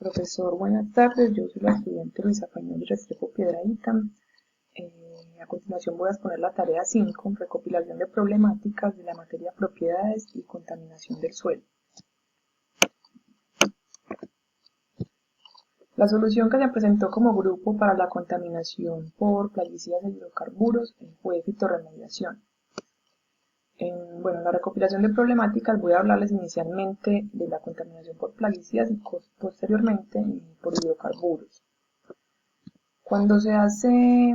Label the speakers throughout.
Speaker 1: Profesor, buenas tardes. Yo soy la estudiante Luisa Pañol Restrepo Piedrahíta. A continuación voy a exponer la tarea 5, recopilación de problemáticas de la materia propiedades y contaminación del suelo. La solución que se presentó como grupo para la contaminación por plaguicidas e hidrocarburos fue fitorremediación. En la recopilación de problemáticas voy a hablarles inicialmente de la contaminación por plaguicidas y posteriormente por hidrocarburos. Cuando se hace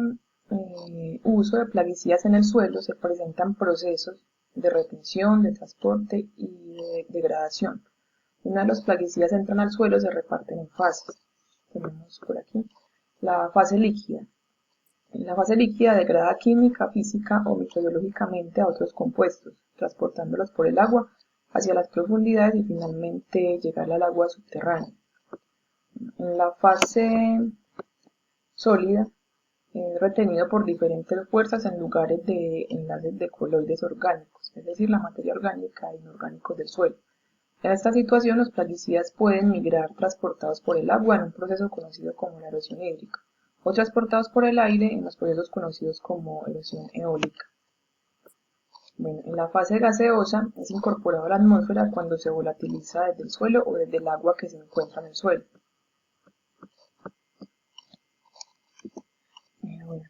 Speaker 1: uso de plaguicidas en el suelo, se presentan procesos de retención, de transporte y de degradación. Una vez los plaguicidas entran al suelo, se reparten en fases. Tenemos por aquí la fase líquida. En la fase líquida degrada química, física o microbiológicamente a otros compuestos, transportándolos por el agua hacia las profundidades y finalmente llegar al agua subterránea. En la fase sólida es retenido por diferentes fuerzas en lugares de enlaces de coloides orgánicos, es decir, la materia orgánica e inorgánicos del suelo. En esta situación, los plaguicidas pueden migrar transportados por el agua en un proceso conocido como la erosión hídrica, o transportados por el aire en los procesos conocidos como erosión eólica. En la fase gaseosa es incorporado a la atmósfera cuando se volatiliza desde el suelo o desde el agua que se encuentra en el suelo.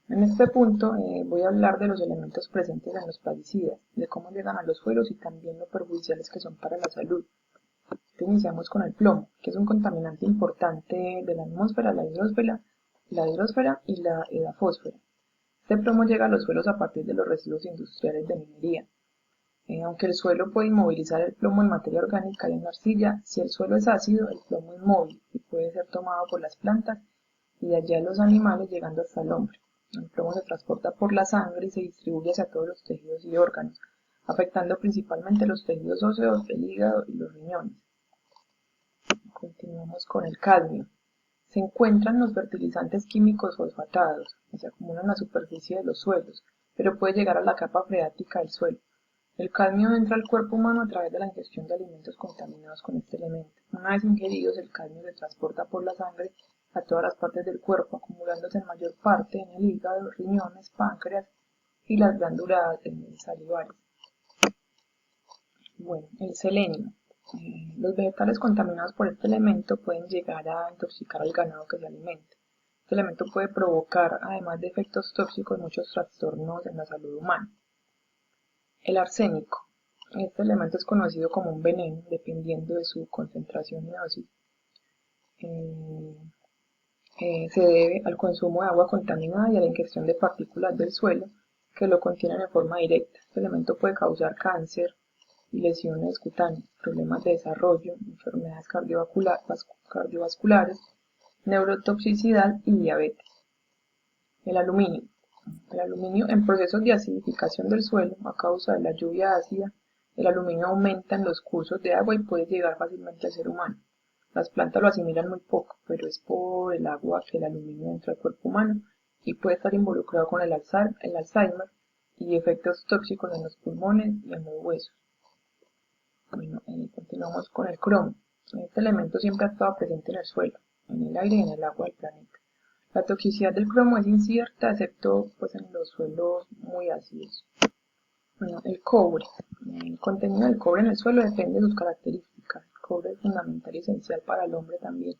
Speaker 1: En este punto voy a hablar de los elementos presentes en los plaguicidas, de cómo llegan a los suelos y también lo perjudiciales que son para la salud. Iniciamos con el plomo, que es un contaminante importante de la atmósfera, la hidrosfera y la edafósfera. Este plomo llega a los suelos a partir de los residuos industriales de minería. Aunque el suelo puede inmovilizar el plomo en materia orgánica y en la arcilla, si el suelo es ácido, el plomo es móvil y puede ser tomado por las plantas y de allá los animales llegando hasta el hombre. El plomo se transporta por la sangre y se distribuye hacia todos los tejidos y órganos, afectando principalmente los tejidos óseos, el hígado y los riñones. Continuamos con el cadmio. Se encuentran los fertilizantes químicos fosfatados, que se acumulan en la superficie de los suelos, pero puede llegar a la capa freática del suelo. El cadmio entra al cuerpo humano a través de la ingestión de alimentos contaminados con este elemento. Una vez ingeridos, el cadmio se transporta por la sangre a todas las partes del cuerpo, acumulándose en mayor parte en el hígado, riñones, páncreas y las glándulas salivales. El selenio. Los vegetales contaminados por este elemento pueden llegar a intoxicar al ganado que se alimenta. Este elemento puede provocar, además de efectos tóxicos, muchos trastornos en la salud humana. El arsénico. Este elemento es conocido como un veneno, dependiendo de su concentración y dosis. Se debe al consumo de agua contaminada y a la ingestión de partículas del suelo que lo contienen en forma directa. Este elemento puede causar cáncer y lesiones cutáneas, problemas de desarrollo, enfermedades cardiovasculares, neurotoxicidad y diabetes. El aluminio. El aluminio en procesos de acidificación del suelo a causa de la lluvia ácida, el aluminio aumenta en los cursos de agua y puede llegar fácilmente al ser humano. Las plantas lo asimilan muy poco, pero es por el agua que el aluminio entra al cuerpo humano y puede estar involucrado con el Alzheimer y efectos tóxicos en los pulmones y en los huesos. Continuamos con el cromo. Este elemento siempre ha estado presente en el suelo, en el aire y en el agua del planeta. La toxicidad del cromo es incierta, excepto en los suelos muy ácidos. El cobre. El contenido del cobre en el suelo depende de sus características. El cobre es fundamental y esencial para el hombre también,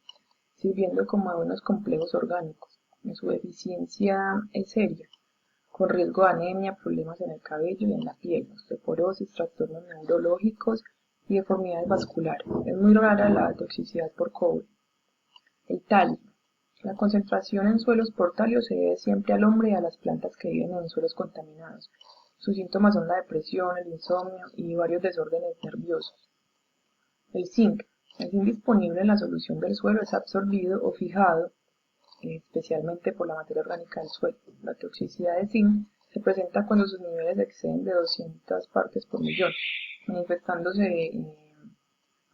Speaker 1: sirviendo como abonos complejos orgánicos. Su deficiencia es seria, con riesgo de anemia, problemas en el cabello y en la piel, osteoporosis, trastornos neurológicos y deformidades vasculares. Es muy rara la toxicidad por cobre. El talio. La concentración en suelos por talio se debe siempre al hombre y a las plantas que viven en suelos contaminados. Sus síntomas son la depresión, el insomnio y varios desórdenes nerviosos. El zinc. El zinc disponible en la solución del suelo es absorbido o fijado especialmente por la materia orgánica del suelo. La toxicidad de zinc se presenta cuando sus niveles exceden de 200 partes por millón, manifestándose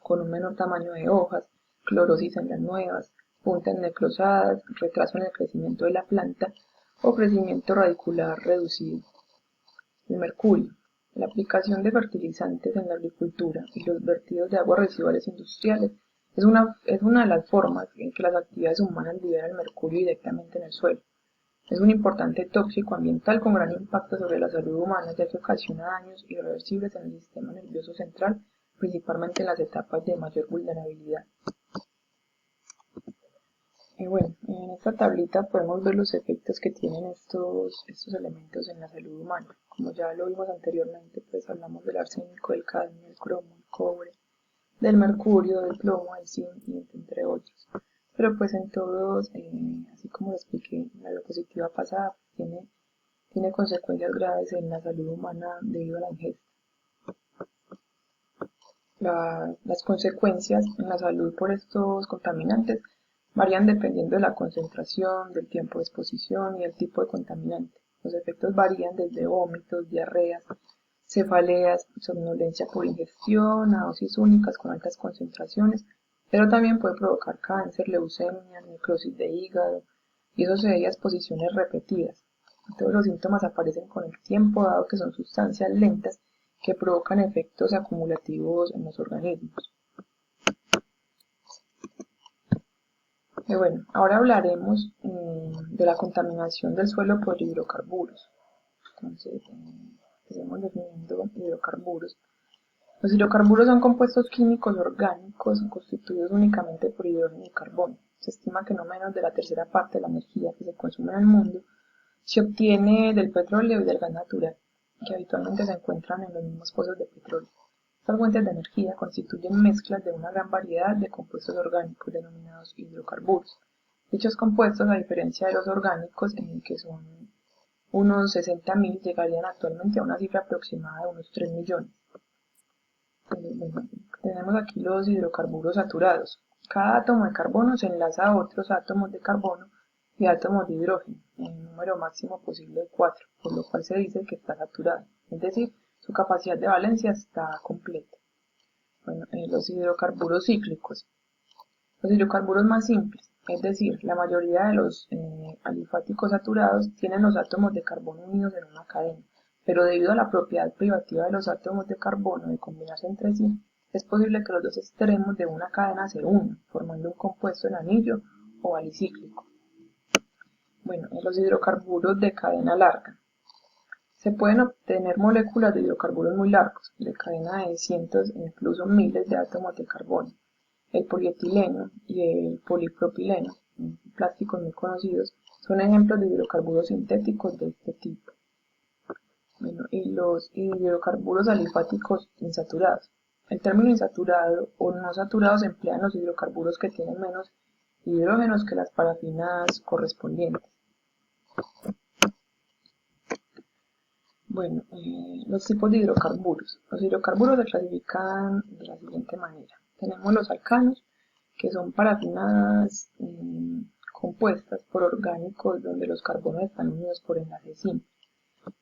Speaker 1: con un menor tamaño de hojas, clorosis en las nuevas, puntas necrosadas, retraso en el crecimiento de la planta o crecimiento radicular reducido. El mercurio. La aplicación de fertilizantes en la agricultura y los vertidos de aguas residuales industriales Es una de las formas en que las actividades humanas liberan el mercurio directamente en el suelo. Es un importante tóxico ambiental con gran impacto sobre la salud humana, ya que ocasiona daños irreversibles en el sistema nervioso central, principalmente en las etapas de mayor vulnerabilidad. Bueno, en esta tablita podemos ver los efectos que tienen estos elementos en la salud humana. Como ya lo vimos anteriormente, pues hablamos del arsénico, del cadmio, del cromo, del cobre, del mercurio, del plomo, del zinc, y entre otros. Pero pues en todos, así como lo expliqué en la diapositiva pasada, tiene consecuencias graves en la salud humana debido a la ingesta. Las consecuencias en la salud por estos contaminantes varían dependiendo de la concentración, del tiempo de exposición y del tipo de contaminante. Los efectos varían desde vómitos, diarreas, cefaleas, somnolencia por ingestión, a dosis únicas con altas concentraciones, pero también puede provocar cáncer, leucemia, necrosis de hígado, y eso se debe a exposiciones repetidas. Todos los síntomas aparecen con el tiempo, dado que son sustancias lentas que provocan efectos acumulativos en los organismos. Bueno, ahora hablaremos de la contaminación del suelo por hidrocarburos. Entonces, empecemos definiendo hidrocarburos. Los hidrocarburos son compuestos químicos orgánicos constituidos únicamente por hidrógeno y carbono. Se estima que no menos de la tercera parte de la energía que se consume en el mundo se obtiene del petróleo y del gas natural, que habitualmente se encuentran en los mismos pozos de petróleo. Estas fuentes de energía constituyen mezclas de una gran variedad de compuestos orgánicos denominados hidrocarburos. Dichos compuestos, a diferencia de los orgánicos, que son unos 60.000, llegarían actualmente a una cifra aproximada de unos 3 millones. Bueno, tenemos aquí los hidrocarburos saturados. Cada átomo de carbono se enlaza a otros átomos de carbono y átomos de hidrógeno, en un número máximo posible de 4, por lo cual se dice que está saturado, es decir, su capacidad de valencia está completa. Bueno, los hidrocarburos cíclicos. Los hidrocarburos más simples, es decir, la mayoría de los alifáticos saturados tienen los átomos de carbono unidos en una cadena, pero debido a la propiedad privativa de los átomos de carbono de combinarse entre sí, es posible que los dos extremos de una cadena se unan, formando un compuesto en anillo o alicíclico. Bueno, en los hidrocarburos de cadena larga. Se pueden obtener moléculas de hidrocarburos muy largos, de cadena de cientos e incluso miles de átomos de carbono. El polietileno y el polipropileno, plásticos muy conocidos, son ejemplos de hidrocarburos sintéticos de este tipo. Bueno, y los hidrocarburos alifáticos insaturados. El término insaturado o no saturado se emplea en los hidrocarburos que tienen menos hidrógenos que las parafinas correspondientes. Bueno, los tipos de hidrocarburos. Los hidrocarburos se clasifican de la siguiente manera. Tenemos los alcanos, que son parafinas compuestas por orgánicos donde los carbonos están unidos por enlaces simples.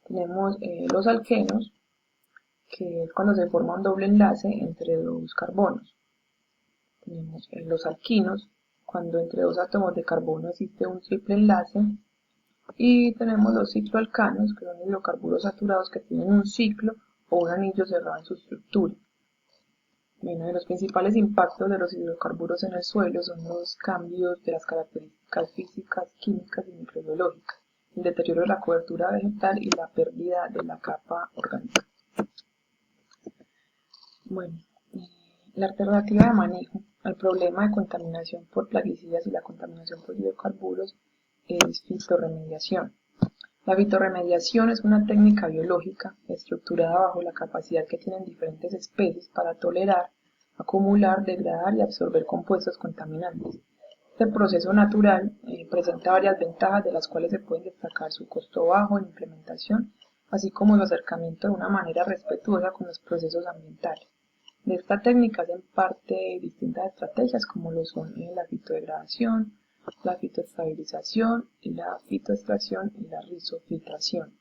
Speaker 1: Tenemos los alquenos, que es cuando se forma un doble enlace entre dos carbonos. Tenemos los alquinos, cuando entre dos átomos de carbono existe un triple enlace. Y tenemos los cicloalcanos, que son hidrocarburos saturados que tienen un ciclo o un anillo cerrado en su estructura. Bueno, los principales impactos de los hidrocarburos en el suelo son los cambios de las características físicas, químicas y microbiológicas, el deterioro de la cobertura vegetal y la pérdida de la capa orgánica. Bueno, la alternativa de manejo al problema de contaminación por plaguicidas y la contaminación por hidrocarburos es fitorremediación. La fitorremediación es una técnica biológica estructurada bajo la capacidad que tienen diferentes especies para tolerar, acumular, degradar y absorber compuestos contaminantes. Este proceso natural presenta varias ventajas, de las cuales se pueden destacar su costo bajo en implementación, así como su acercamiento de una manera respetuosa con los procesos ambientales. De esta técnica hacen parte distintas estrategias, como lo son la fitodegradación, la fitoestabilización, la fitoextracción y la rizofiltración.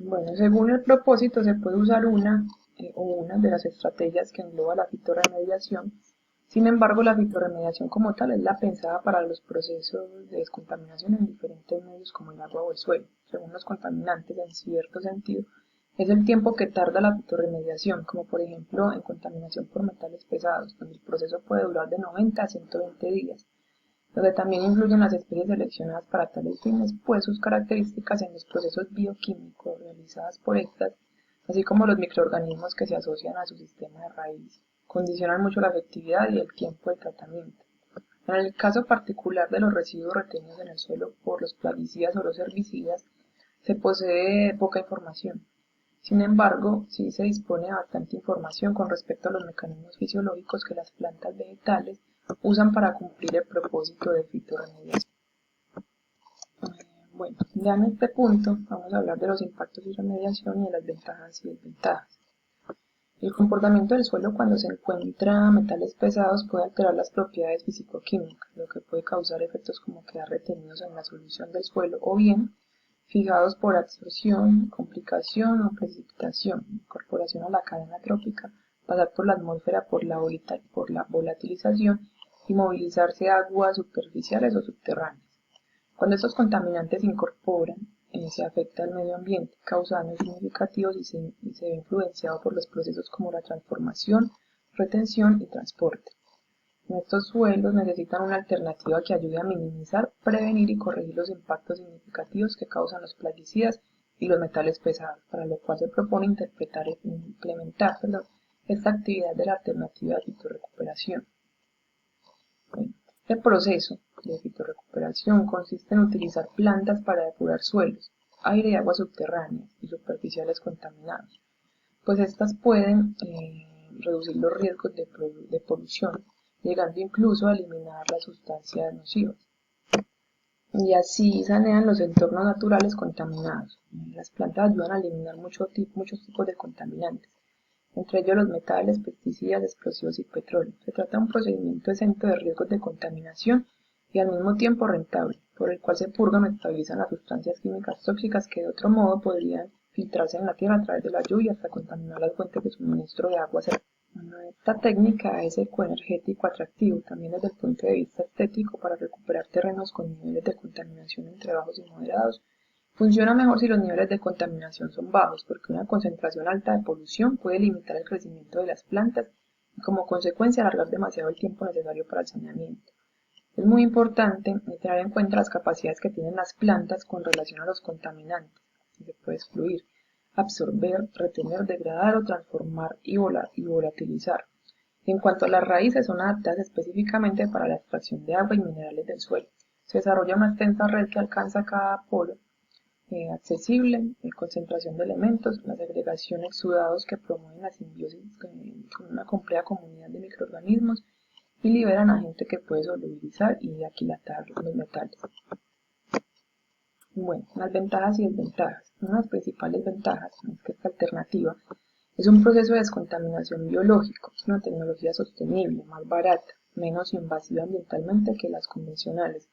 Speaker 1: Bueno, según el propósito se puede usar una de las estrategias que engloba la fitorremediación. Sin embargo, la fitorremediación como tal es la pensada para los procesos de descontaminación en diferentes medios como el agua o el suelo. Según los contaminantes, en cierto sentido, es el tiempo que tarda la fitorremediación, como por ejemplo en contaminación por metales pesados, donde el proceso puede durar de 90 a 120 días, donde también influyen las especies seleccionadas para tales fines, pues sus características en los procesos bioquímicos realizados por estas, así como los microorganismos que se asocian a su sistema de raíz, condicionan mucho la efectividad y el tiempo del tratamiento. En el caso particular de los residuos retenidos en el suelo por los plaguicidas o los herbicidas, se posee poca información. Sin embargo, sí se dispone de bastante información con respecto a los mecanismos fisiológicos que las plantas vegetales usan para cumplir el propósito de fitorremediación. Bueno, ya en este punto vamos a hablar de los impactos de remediación y de las ventajas y desventajas. El comportamiento del suelo cuando se encuentra metales pesados puede alterar las propiedades físico-químicas, lo que puede causar efectos como quedar retenidos en la solución del suelo o bien fijados por absorción, complicación o precipitación, incorporación a la cadena trópica, pasar por la atmósfera por la volatilización y movilizarse a aguas superficiales o subterráneas. Cuando estos contaminantes se incorporan, se afecta al medio ambiente, causa daños significativos y se ve influenciado por los procesos como la transformación, retención y transporte. En estos suelos necesitan una alternativa que ayude a minimizar, prevenir y corregir los impactos significativos que causan los plaguicidas y los metales pesados, para lo cual se propone implementar esta actividad de la alternativa de fitorrecuperación. Este proceso de fitorrecuperación consiste en utilizar plantas para depurar suelos, aire y aguas subterráneas y superficiales contaminados, pues estas pueden reducir los riesgos de polución, llegando incluso a eliminar las sustancias nocivas. Y así sanean los entornos naturales contaminados. Las plantas ayudan a eliminar muchos tipos de contaminantes, entre ellos los metales, pesticidas, explosivos y petróleo. Se trata de un procedimiento exento de riesgos de contaminación y al mismo tiempo rentable, por el cual se purgan o estabilizan las sustancias químicas tóxicas que de otro modo podrían filtrarse en la tierra a través de la lluvia hasta contaminar las fuentes de suministro de agua. Esta técnica es ecoenergético atractivo también desde el punto de vista estético para recuperar terrenos con niveles de contaminación entre bajos y moderados. Funciona mejor si los niveles de contaminación son bajos, porque una concentración alta de polución puede limitar el crecimiento de las plantas y como consecuencia alargar demasiado el tiempo necesario para el saneamiento. Es muy importante tener en cuenta las capacidades que tienen las plantas con relación a los contaminantes, que se puede excluir, absorber, retener, degradar o transformar y volatilizar. En cuanto a las raíces, son adaptadas específicamente para la extracción de agua y minerales del suelo. Se desarrolla una extensa red que alcanza cada polo accesible, concentración de elementos, la segregación exudados que promueven la simbiosis con una compleja comunidad de microorganismos y liberan agente que puede solubilizar y aquilatar los metales. Bueno, las ventajas y desventajas. Una de las principales ventajas es que esta alternativa es un proceso de descontaminación biológico, es una tecnología sostenible, más barata, menos invasiva ambientalmente que las convencionales.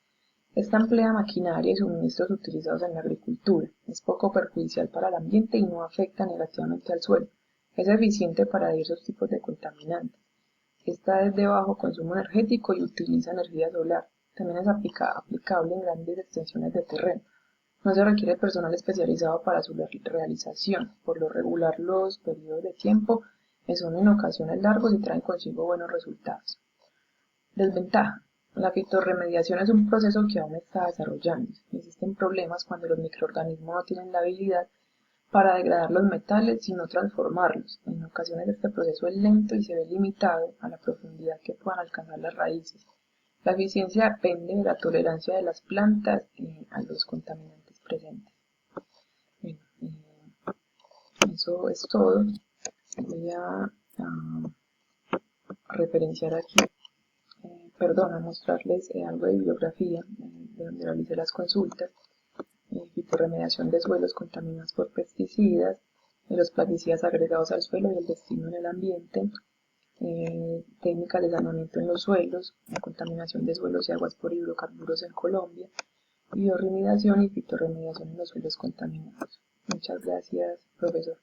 Speaker 1: Esta emplea maquinaria y suministros utilizados en la agricultura, es poco perjudicial para el ambiente y no afecta negativamente al suelo. Es eficiente para diversos tipos de contaminantes. Esta es de bajo consumo energético y utiliza energía solar. También es aplicable en grandes extensiones de terreno. No se requiere personal especializado para su realización. Por lo regular, los periodos de tiempo son en ocasiones largos y traen consigo buenos resultados. Desventaja. La fitorremediación es un proceso que aún está desarrollándose. Existen problemas cuando los microorganismos no tienen la habilidad para degradar los metales sino transformarlos. En ocasiones este proceso es lento y se ve limitado a la profundidad que puedan alcanzar las raíces. La eficiencia depende de la tolerancia de las plantas a los contaminantes presentes. Bueno, eso es todo. Voy a referenciar aquí, a mostrarles algo de bibliografía de donde realicé las consultas. Fitorremediación de suelos contaminados por pesticidas, los plaguicidas agregados al suelo y el destino en el ambiente, técnicas de saneamiento en los suelos, la contaminación de suelos y aguas por hidrocarburos en Colombia, bioremediación y fitorremediación en los suelos contaminados. Muchas gracias, profesor.